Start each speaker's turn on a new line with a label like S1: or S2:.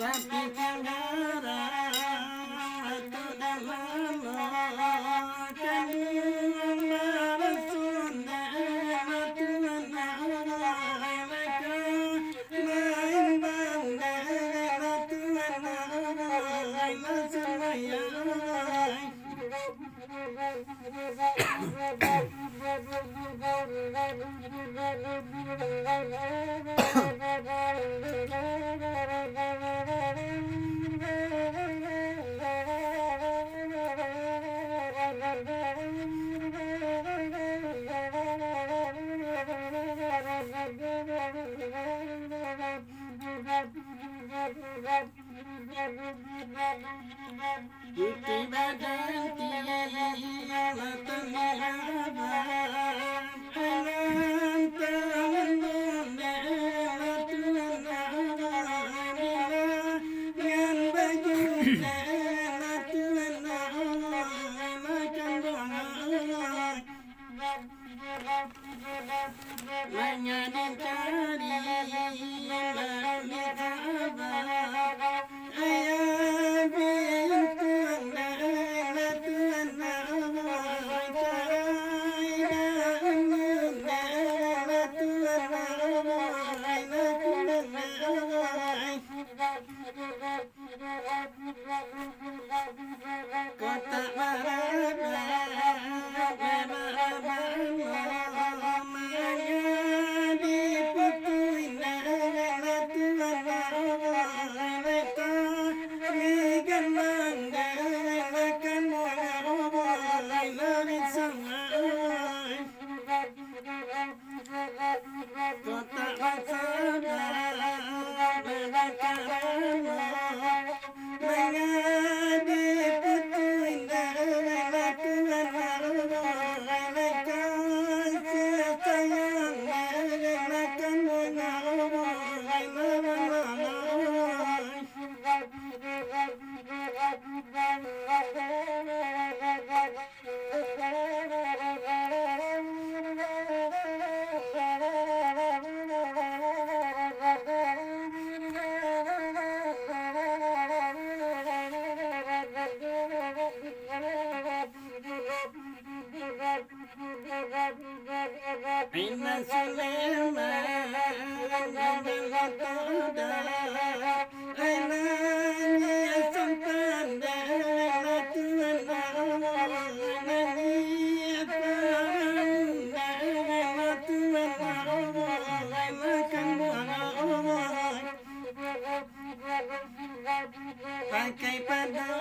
S1: Sapi tenggara tu dalam kandungan marasunda matuan mereka main banda tuan masamayang Putih badan tiada mata merah Alam tangan bunda Tuhan Allah Dengan bajunya Tuhan Allah Makan bunga Menyadin kari Lalu sabar Ayah biar Tuhan Tuhan Kota Inna Sulaiman Gambar toda Ainanya Sultan Dara Tuhan Nani Tuhan Dara Tuhan Makan bunga Pakai pada